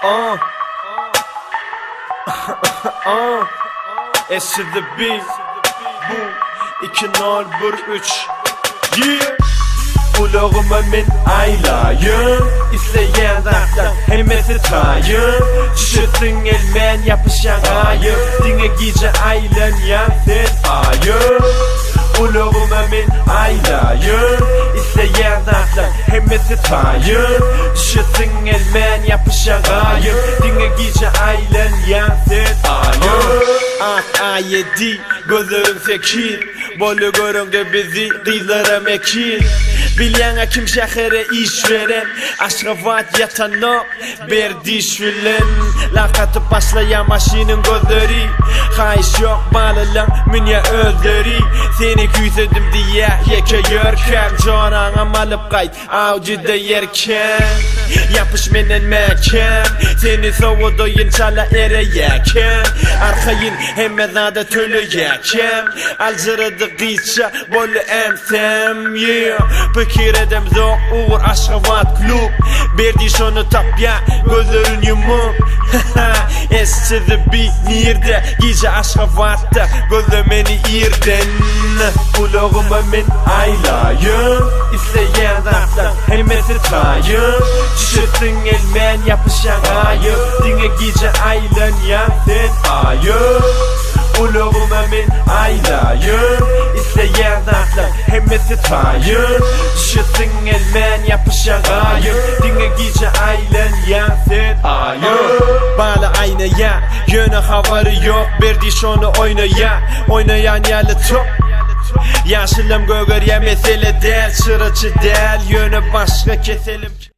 S to the B. Bu 2013. Yeah. Ulağıma men aylayım, İsteyen dağlar hemmesi tayım. Düşürsün elmen yapışan ayım, Dine gece aylan yansın ayım. Ulağıma men aylayım, İsteyen dağlar hemmesi tayım. Düşürsün elmen yapışan ayım, Dine gece aylan yansın ayım. A7 gözlerim sekir, Bolu göründü bizi kızlara mekir. Bilyan kim şehre iş veren, Aşgabat yatanok berdiş filan. Lakatı başlayan maşinin gözleri, Kayış yok bağlılan münya özleri. Seni küsedim diye yeke yörken, Canağım alıp kayt avcıda yerken. Yapış menen mekan, Seni soğuduğun çala ere yeken. Arkayın hemmezade tölü yeken, Alcırıdı kıyça bolu ensem. Fikir edem zor uğur Aşgabat klub. Berdi şonu tapya gözlerin yumuk. S to the B nirde gece Aşgabat'ta gözlemeni irden. Ulağıma men aylayım, İsteyen dağlar hemmesi tayım. Düşürsün elmen yapışan ayım, Dine gece aylan yansın ayım. Ulağıma men aylayım, İsteyen dağlar hemmesi tayım. Düşürsün elmen yapışan ayım, Dine gece aylan yansın ayım. Bağlı aynaya, yönü havarı yok, Berdi şonu oynaya, oynayan yerli top. Yaşılım gögör ya mesele del, Çırıcı del, yönü başka keselim.